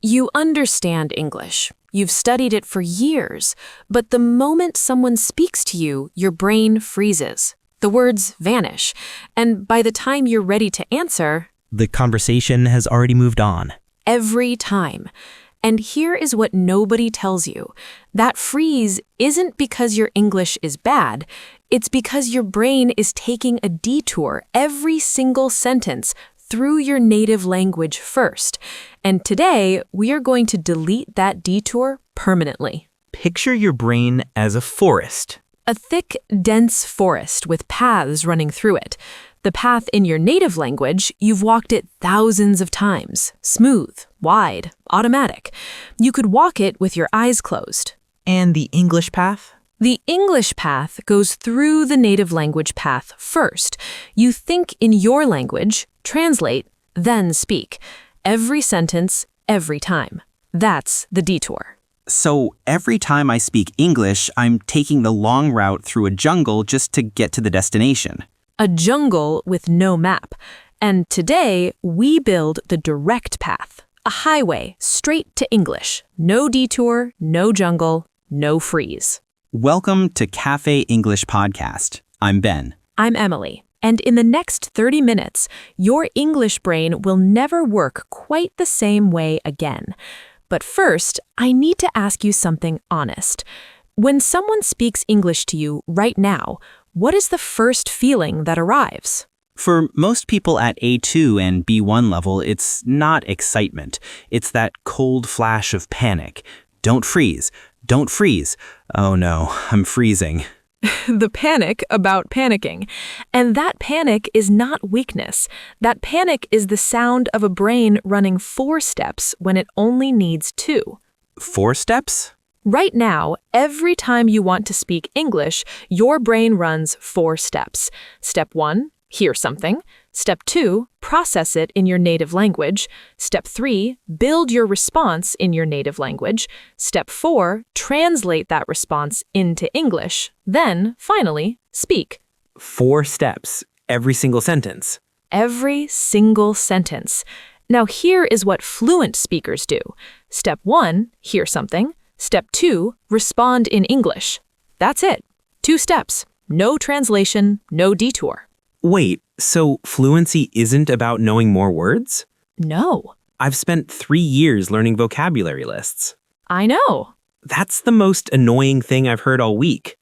You understand English. You've studied it for years, but the moment someone speaks to you, your brain freezes. The words vanish, and by the time you're ready to answer, The conversation has already moved on. every time. And here is what nobody tells you. That freeze isn't because your English is bad. It's because your brain is taking a detour every single sentence through your native language first. And today, we are going to delete that detour permanently. Picture your brain as a forest. A thick, dense forest with paths running through it. The path in your native language, you've walked it thousands of times. Smooth, wide, automatic. You could walk it with your eyes closed. And the English path? The English path goes through the native language path first. You think in your language, translate, then speak. Every sentence, every time. That's the detour. So every time I speak English, I'm taking the long route through a jungle just to get to the destination. A jungle with no map. And today, we build the direct path. A highway straight to English. No detour, no jungle, no freeze. Welcome to Cafe English Podcast. I'm Ben. I'm Emily. And in the next 30 minutes, your English brain will never work quite the same way again. But first, I need to ask you something honest. When someone speaks English to you right now, what is the first feeling that arrives? For most people at A2 and B1 level, it's not excitement. It's that cold flash of panic. Don't freeze. Don't freeze. Oh no, I'm freezing. The panic about panicking. And that panic is not weakness. That panic is the sound of a brain running 4 steps when it only needs 2. 4 steps? Right now, every time you want to speak English, your brain runs 4 steps. Step 1, hear something. Step 2, process it in your native language. Step 3, build your response in your native language. Step 4, translate that response into English. Then, finally, speak. 4 steps, every single sentence. Every single sentence. Now here is what fluent speakers do. Step 1, hear something. Step 2, respond in English. That's it. 2 steps. No translation, no detour. Wait, so fluency isn't about knowing more words? No. I've spent 3 years learning vocabulary lists. I know. That's the most annoying thing I've heard all week.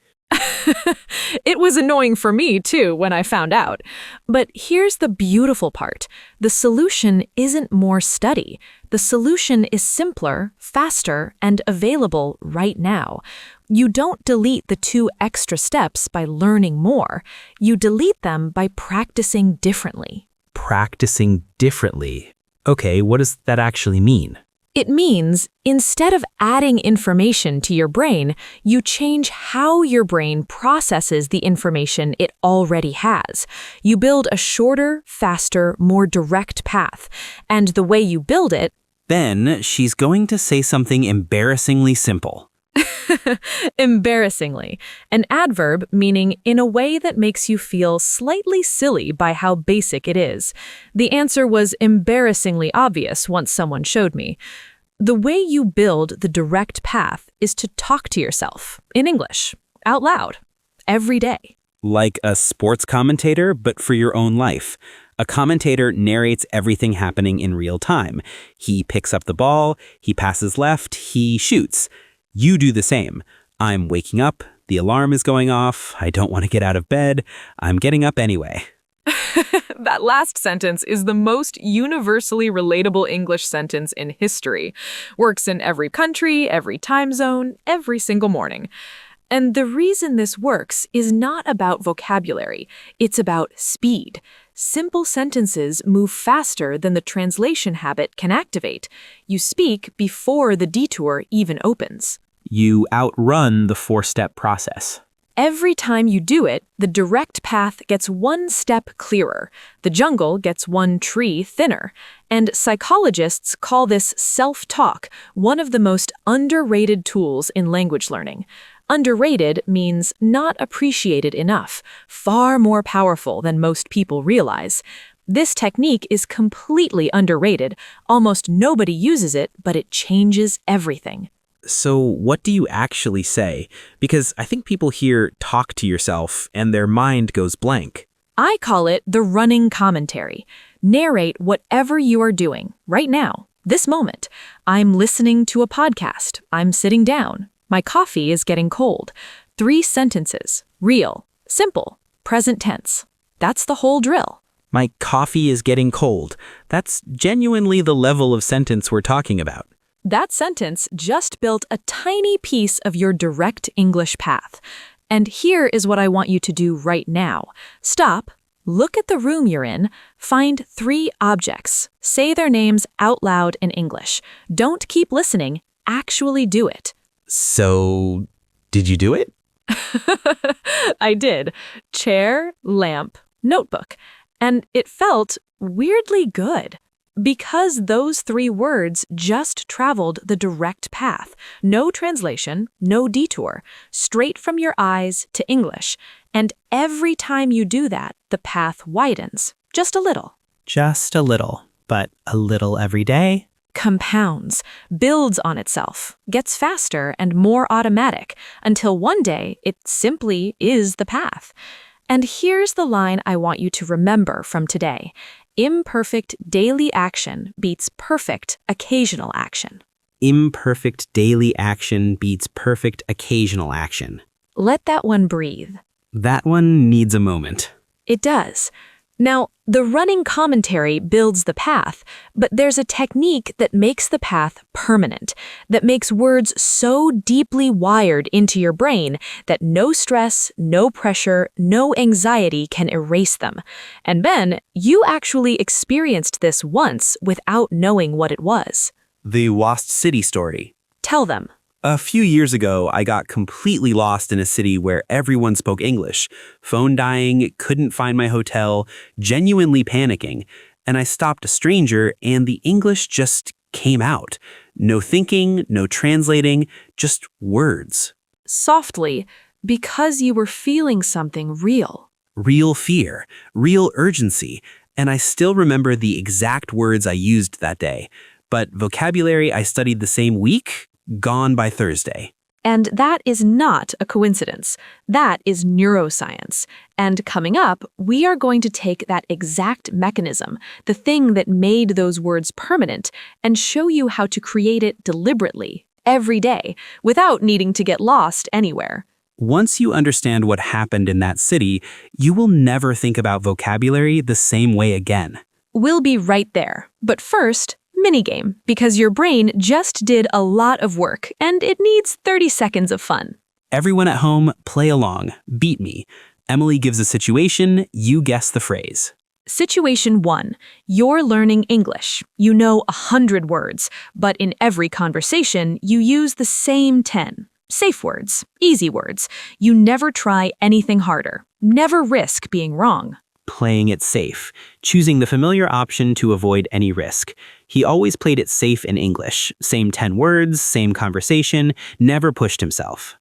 It was annoying for me, too, when I found out. But here's the beautiful part. The solution isn't more study. The solution is simpler, faster, and available right now. You don't delete the 2 extra steps by learning more. You delete them by practicing differently. Practicing differently. Okay, what does that actually mean? It means, instead of adding information to your brain, you change how your brain processes the information it already has. You build a shorter, faster, more direct path. And the way you build it, Then she's going to say something embarrassingly simple. embarrassingly, an adverb meaning in a way that makes you feel slightly silly by how basic it is. The answer was embarrassingly obvious once someone showed me. The way you build the direct path is to talk to yourself, in English, out loud, every day. Like a sports commentator, but for your own life. A commentator narrates everything happening in real time. He picks up the ball, he passes left, he shoots. You do the same. I'm waking up, the alarm is going off, I don't want to get out of bed, I'm getting up anyway. That last sentence is the most universally relatable English sentence in history. Works in every country, every time zone, every single morning. And the reason this works is not about vocabulary. It's about speed. Simple sentences move faster than the translation habit can activate. You speak before the detour even opens. You outrun the 4-step process. Every time you do it, the direct path gets 1 step clearer. The jungle gets 1 tree thinner. And psychologists call this self-talk, one of the most underrated tools in language learning. Underrated means not appreciated enough, far more powerful than most people realize. This technique is completely underrated. Almost nobody uses it, but it changes everything. So what do you actually say? Because I think people hear talk to yourself and their mind goes blank. I call it the running commentary. Narrate whatever you are doing right now, this moment. I'm listening to a podcast. I'm sitting down. My coffee is getting cold. 3 sentences. Real, simple, present tense. That's the whole drill. My coffee is getting cold. That's genuinely the level of sentence we're talking about. That sentence just built a tiny piece of your direct English path. And here is what I want you to do right now. Stop, look at the room you're in, find 3 objects. Say their names out loud in English. Don't keep listening, actually do it. So, did you do it? I did. Chair, lamp, notebook. And it felt weirdly good. Because those 3 words just traveled the direct path. No translation, no detour. Straight from your eyes to English. And every time you do that, the path widens. Just a little. Just a little, but a little every day. Compounds, builds on itself, gets faster and more automatic, until one day it simply is the path. And here's the line I want you to remember from today. Imperfect daily action beats perfect occasional action. Imperfect daily action beats perfect occasional action. Let that one breathe. That one needs a moment. It does. Now, the running commentary builds the path, but there's a technique that makes the path permanent, that makes words so deeply wired into your brain that no stress, no pressure, no anxiety can erase them. And Ben, you actually experienced this once without knowing what it was. The Lost City story. Tell them. A few years ago, I got completely lost in a city where everyone spoke English. Phone dying, couldn't find my hotel, genuinely panicking. And I stopped a stranger and the English just came out. No thinking, no translating, just words. Softly, because you were feeling something real. Real fear, real urgency. And I still remember the exact words I used that day. But vocabulary I studied the same week, gone by Thursday. And that is not a coincidence. That is neuroscience. And coming up, we are going to take that exact mechanism, the thing that made those words permanent, and show you how to create it deliberately, every day, without needing to get lost anywhere. Once you understand what happened in that city, you will never think about vocabulary the same way again. We'll be right there. But first, minigame, because your brain just did a lot of work and it needs 30 seconds of fun. Everyone at home, play along. Beat me. Emily gives a situation, you guess the phrase. Situation 1. You're learning English. You know 100 words, but in every conversation, you use the same 10. Safe words, easy words. You never try anything harder. Never risk being wrong. Playing it safe, choosing the familiar option to avoid any risk. He always played it safe in English. Same 10 words, same conversation, never pushed himself.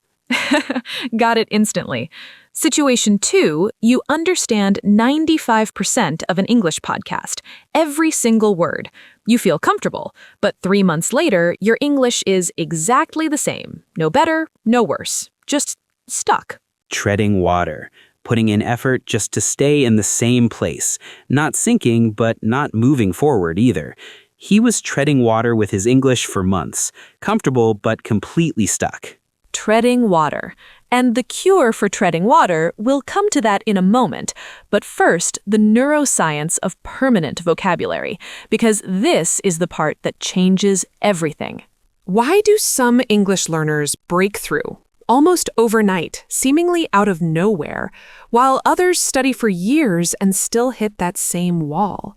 Got it instantly. Situation 2, you understand 95% of an English podcast, every single word. You feel comfortable, but 3 months later, your English is exactly the same. No better, no worse. Just stuck. Treading water. Putting in effort just to stay in the same place, not sinking, but not moving forward either. He was treading water with his English for months, comfortable but completely stuck. Treading water. And the cure for treading water, we'll come to that in a moment. But first, the neuroscience of permanent vocabulary, because this is the part that changes everything. Why do some English learners break through? Almost overnight, seemingly out of nowhere, while others study for years and still hit that same wall.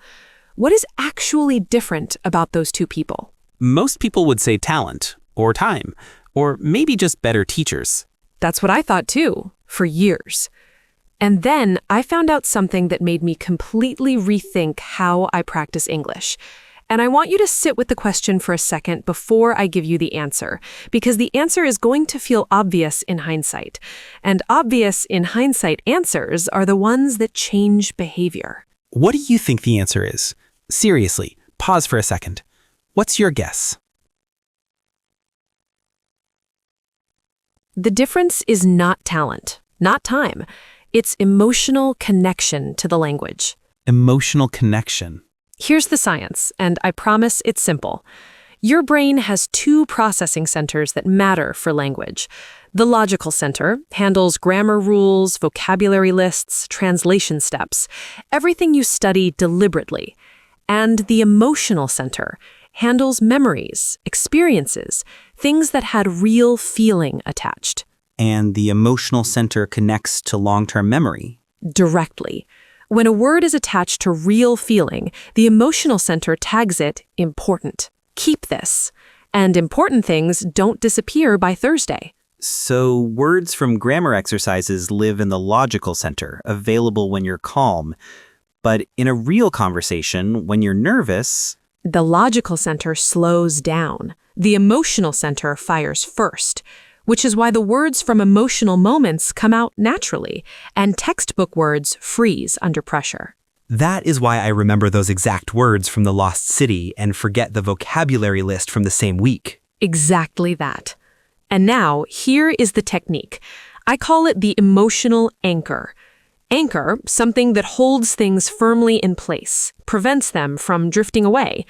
What is actually different about those two people? Most people would say talent, or time, or maybe just better teachers. That's what I thought too, for years. And then I found out something that made me completely rethink how I practice English. And I want you to sit with the question for a second before I give you the answer, because the answer is going to feel obvious in hindsight. And obvious in hindsight answers are the ones that change behavior. What do you think the answer is? Seriously, pause for a second. What's your guess? The difference is not talent, not time. It's emotional connection to the language. Emotional connection. Here's the science, and I promise it's simple. Your brain has two processing centers that matter for language. The logical center handles grammar rules, vocabulary lists, translation steps, everything you study deliberately. And the emotional center handles memories, experiences, things that had real feeling attached. And the emotional center connects to long-term memory. Directly. When a word is attached to real feeling, the emotional center tags it important. Keep this. And important things don't disappear by Thursday. So words from grammar exercises live in the logical center, available when you're calm. But in a real conversation, when you're nervous, The logical center slows down. The emotional center fires first, which is why the words from emotional moments come out naturally, and textbook words freeze under pressure. that is why I remember those exact words from The Lost City and forget the vocabulary list from the same week. Exactly that. And now, here is the technique. I call it the emotional anchor. Anchor, something that holds things firmly in place, prevents them from drifting away.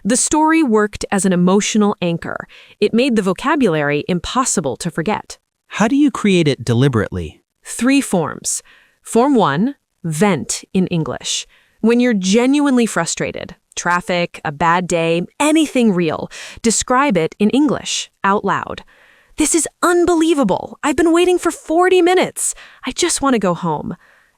The story worked as an emotional anchor. It made the vocabulary impossible to forget. How do you create it deliberately? 3 forms. Form 1, vent in English. When you're genuinely frustrated, traffic, a bad day, anything real, describe it in English, out loud. This is unbelievable. I've been waiting for 40 minutes. I just want to go home.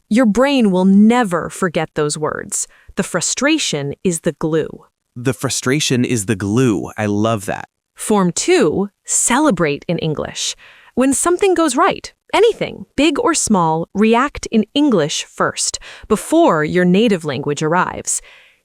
Your brain will never forget those words. The frustration is the glue. The frustration is the glue. I love that. Form 2, celebrate in English. When something goes right, anything, big or small, react in English first, before your native language arrives.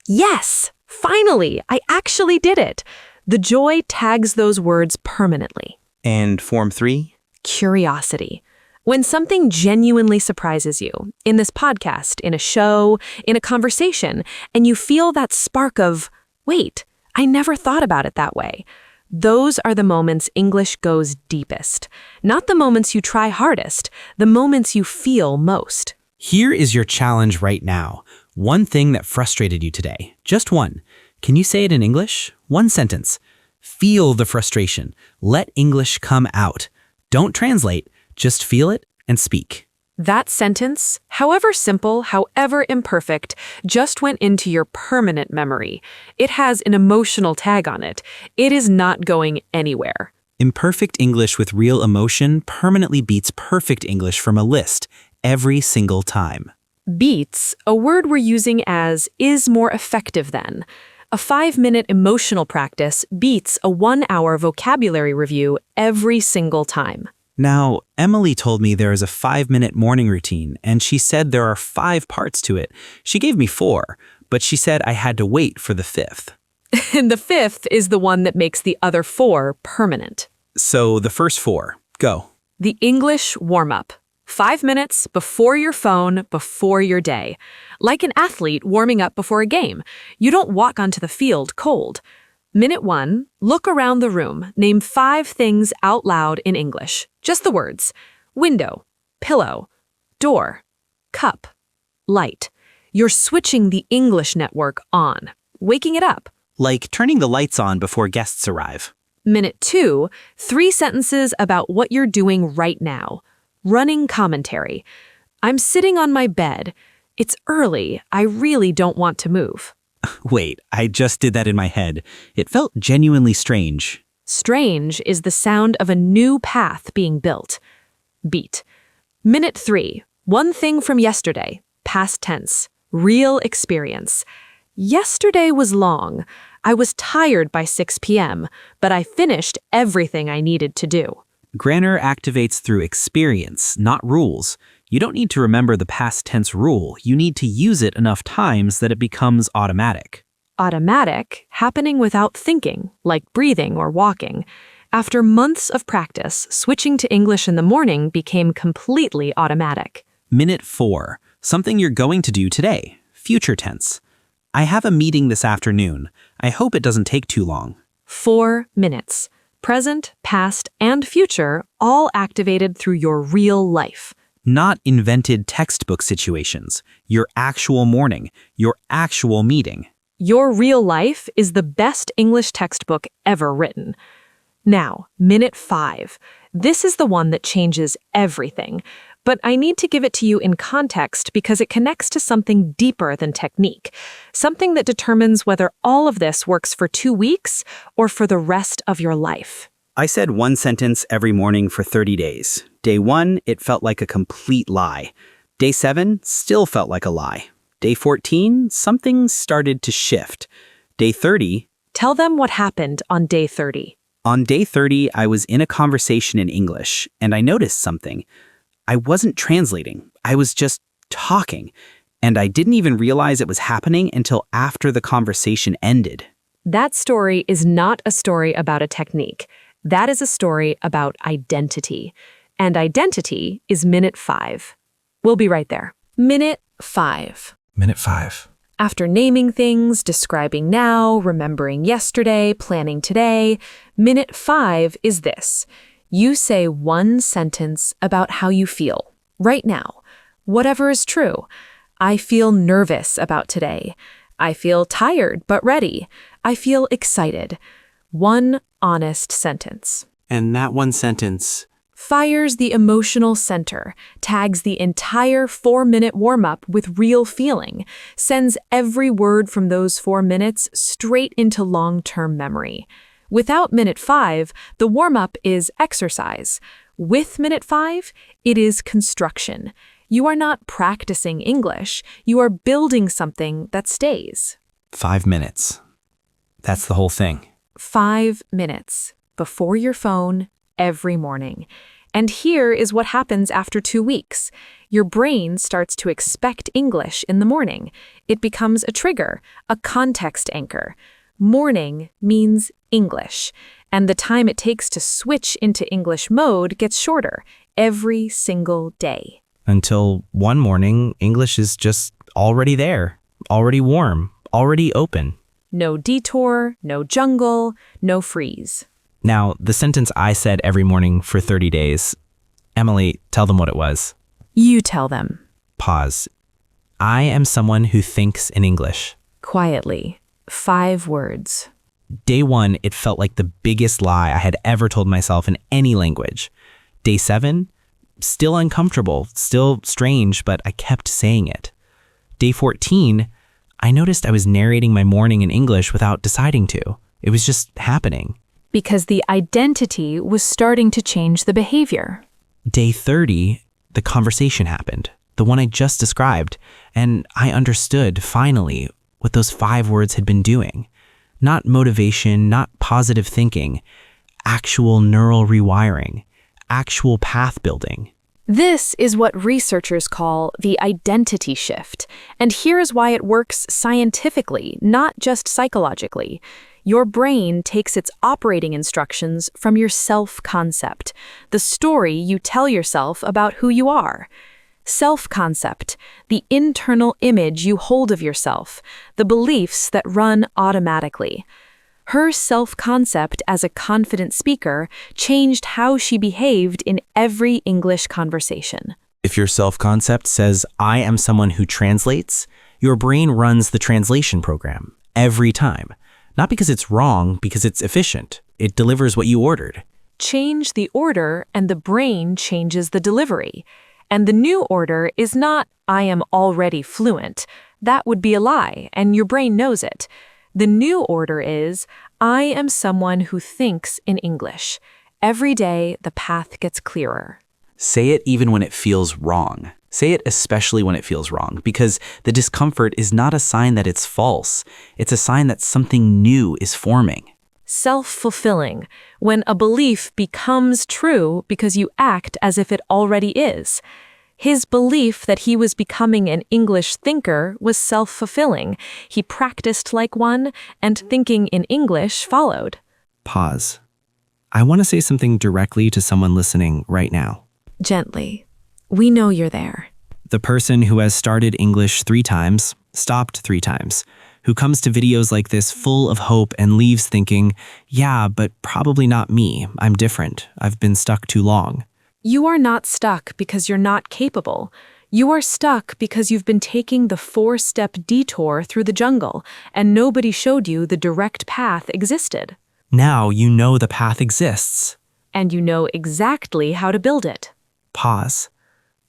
Yes, finally, I actually did it. The joy tags those words permanently. And form 3? Curiosity. When something genuinely surprises you, in this podcast, in a show, in a conversation, and you feel that spark of, wait, I never thought about it that way. Those are the moments English goes deepest. Not the moments you try hardest, the moments you feel most. Here is your challenge right now. One thing that frustrated you today. Just one. Can you say it in English? One sentence. Feel the frustration. Let English come out. Don't translate. Just feel it and speak. That sentence, however simple, however imperfect, just went into your permanent memory. It has an emotional tag on it. It is not going anywhere. Imperfect English with real emotion permanently beats perfect English from a list every single time. Beats, a word we're using as is more effective than. A 5-minute emotional practice beats a 1-hour vocabulary review every single time. Now, Emily told me there is a 5-minute morning routine, and she said there are 5 parts to it. She gave me 4, but she said I had to wait for the 5th. And the 5th is the one that makes the other 4 permanent. So the first 4, go. The English warm-up. 5 minutes before your phone, before your day. Like an athlete warming up before a game. You don't walk onto the field cold. Minute 1, look around the room. Name 5 things out loud in English. Just the words. Window, pillow, door, cup, light. You're switching the English network on, waking it up. Like turning the lights on before guests arrive. Minute 2, 3 sentences about what you're doing right now. Running commentary. I'm sitting on my bed. It's early. I really don't want to move. Wait, I just did that in my head. It felt genuinely strange. Strange is the sound of a new path being built. Beat. Minute 3, one thing from yesterday, past tense, real experience. Yesterday was long. I was tired by 6 p.m., but I finished everything I needed to do. Grammar activates through experience, not rules. You don't need to remember the past tense rule. You need to use it enough times that it becomes automatic. Automatic, happening without thinking, like breathing or walking. After months of practice, switching to English in the morning became completely automatic. Minute 4, something you're going to do today. future tense. I have a meeting this afternoon. I hope it doesn't take too long. 4 minutes. Present, past, and future all activated through your real life. Not invented textbook situations. Your actual morning. Your actual meeting. Your real life is the best English textbook ever written. Now, minute 5. This is the one that changes everything. But I need to give it to you in context because it connects to something deeper than technique, something that determines whether all of this works for 2 weeks or for the rest of your life. I said one sentence every morning for 30 days. Day 1, it felt like a complete lie. Day 7, still felt like a lie. Day 14, something started to shift. Day 30... Tell them what happened on day 30. On day 30, I was in a conversation in English, and I noticed something. I wasn't translating. I was just talking. And I didn't even realize it was happening until after the conversation ended. That story is not a story about a technique. That is a story about identity. And identity is minute 5. We'll be right there. Minute 5. Minute 5. After naming things, describing now, remembering yesterday, planning today, minute 5 is this. You say one sentence about how you feel, right now. Whatever is true. I feel nervous about today. I feel tired but ready. I feel excited. One honest sentence. And that one sentence... fires the emotional center, tags the entire 4-minute warm-up with real feeling, sends every word from those 4 minutes straight into long-term memory. Without minute 5, the warm-up is exercise. With minute 5, it is construction. You are not practicing English. You are building something that stays. 5 minutes. That's the whole thing. 5 minutes before your phone every morning. And here is what happens after 2 weeks. Your brain starts to expect English in the morning. It becomes a trigger, a context anchor. Morning means English, and the time it takes to switch into English mode gets shorter every single day. Until one morning, English is just already there, already warm, already open. No detour, no jungle, no freeze. Now, the sentence I said every morning for 30 days, Emily, tell them what it was. You tell them. Pause. I am someone who thinks in English. Quietly. 5 words. Day 1, it felt like the biggest lie I had ever told myself in any language. Day 7, still uncomfortable, still strange, but I kept saying it. Day 14, I noticed I was narrating my morning in English without deciding to. It was just happening. Because the identity was starting to change the behavior. Day 30, the conversation happened, the one I just described, and I understood, finally, what those 5 words had been doing. Not motivation, not positive thinking, actual neural rewiring, actual path building. This is what researchers call the identity shift, and here is why it works scientifically, not just psychologically. Your brain takes its operating instructions from your self-concept, the story you tell yourself about who you are. Self-concept, the internal image you hold of yourself, the beliefs that run automatically. Her self-concept as a confident speaker changed how she behaved in every English conversation. If your self-concept says, I am someone who translates, your brain runs the translation program every time. Not because it's wrong, because it's efficient. It delivers what you ordered. Change the order and the brain changes the delivery. And the new order is not, I am already fluent. That would be a lie, and your brain knows it. The new order is, I am someone who thinks in English. Every day, the path gets clearer. Say it even when it feels wrong. Say it especially when it feels wrong, because the discomfort is not a sign that it's false. It's a sign that something new is forming. Self-fulfilling, when a belief becomes true because you act as if it already is. His belief that he was becoming an English thinker was self-fulfilling. He practiced like one, and thinking in English followed. Pause. I want to say something directly to someone listening right now. Gently. We know you're there. The person who has started English 3 times, stopped 3 times, who comes to videos like this full of hope and leaves thinking, yeah, but probably not me. I'm different. I've been stuck too long. You are not stuck because you're not capable. You are stuck because you've been taking the 4-step detour through the jungle, and nobody showed you the direct path existed. Now you know the path exists. And you know exactly how to build it. Pause.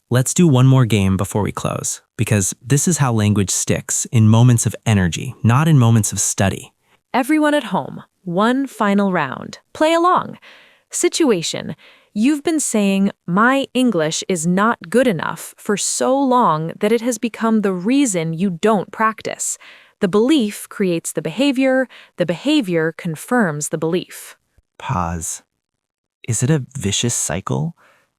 Let's do one more game before we close, because this is how language sticks in moments of energy, not in moments of study. Everyone at home, one final round. Play along. Situation. You've been saying, my English is not good enough for so long that it has become the reason you don't practice. The belief creates the behavior confirms the belief. Pause. Is it a vicious cycle?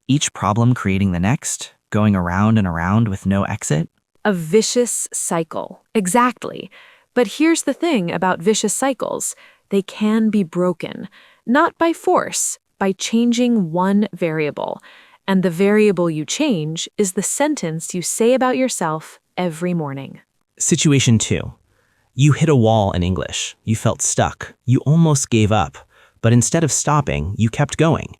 Each problem creating the next, going around and around with no exit? A vicious cycle. Exactly. But here's the thing about vicious cycles. They can be broken, not by force, by changing one variable. And the variable you change is the sentence you say about yourself every morning. Situation 2. You hit a wall in English. You felt stuck. You almost gave up. But instead of stopping, you kept going.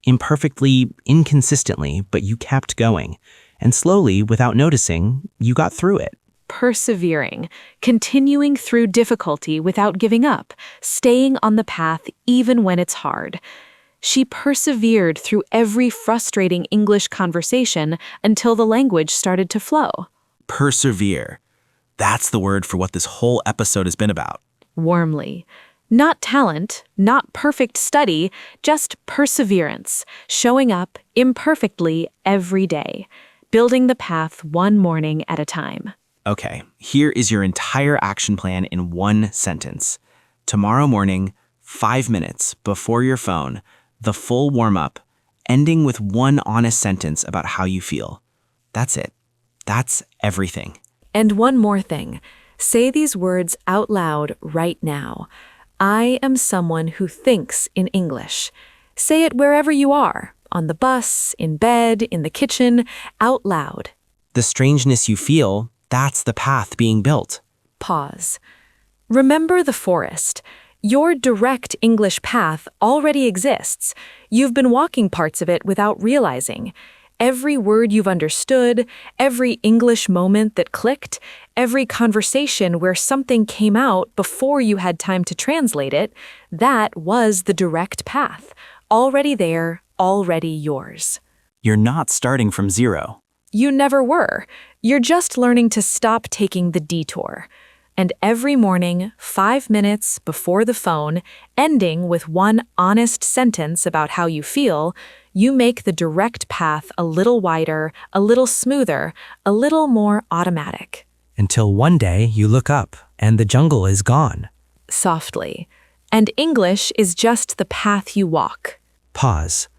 Imperfectly, inconsistently, but you kept going. And slowly, without noticing, you got through it. Persevering, continuing through difficulty without giving up, staying on the path even when it's hard. She persevered through every frustrating English conversation until the language started to flow. Persevere. That's the word for what this whole episode has been about. Warmly. Not talent, not perfect study, just perseverance, showing up imperfectly every day, building the path one morning at a time. Okay, here is your entire action plan in one sentence. Tomorrow morning, 5 minutes before your phone, the full warm-up, ending with one honest sentence about how you feel. That's it. That's everything. And one more thing. Say these words out loud right now. I am someone who thinks in English. Say it wherever you are, on the bus, in bed, in the kitchen, out loud. The strangeness you feel, that's the path being built. Pause. Remember the forest. Your direct English path already exists. You've been walking parts of it without realizing. Every word you've understood, every English moment that clicked, every conversation where something came out before you had time to translate it, that was the direct path. Already there, already yours. You're not starting from zero. You never were. You're just learning to stop taking the detour. And every morning, 5 minutes before the phone, ending with one honest sentence about how you feel, you make the direct path a little wider, a little smoother, a little more automatic. Until one day you look up and the jungle is gone. Softly. And English is just the path you walk. Pause.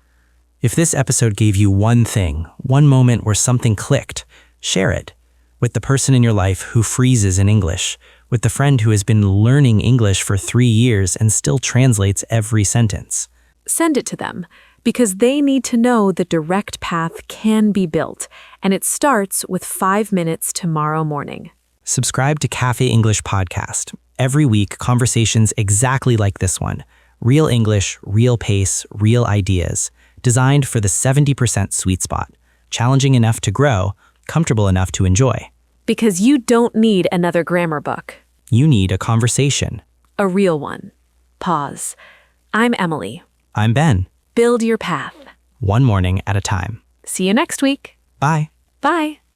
If this episode gave you one thing, one moment where something clicked, share it. With the person in your life who freezes in English, with the friend who has been learning English for 3 years and still translates every sentence. Send it to them, because they need to know the direct path can be built, and it starts with 5 minutes tomorrow morning. Subscribe to Cafe English Podcast. Every week, conversations exactly like this one. Real English, real pace, real ideas. Designed for the 70% sweet spot. Challenging enough to grow, comfortable enough to enjoy. Because you don't need another grammar book. You need a conversation. A real one. Pause. I'm Emily. I'm Ben. Build your path. One morning at a time. See you next week. Bye. Bye.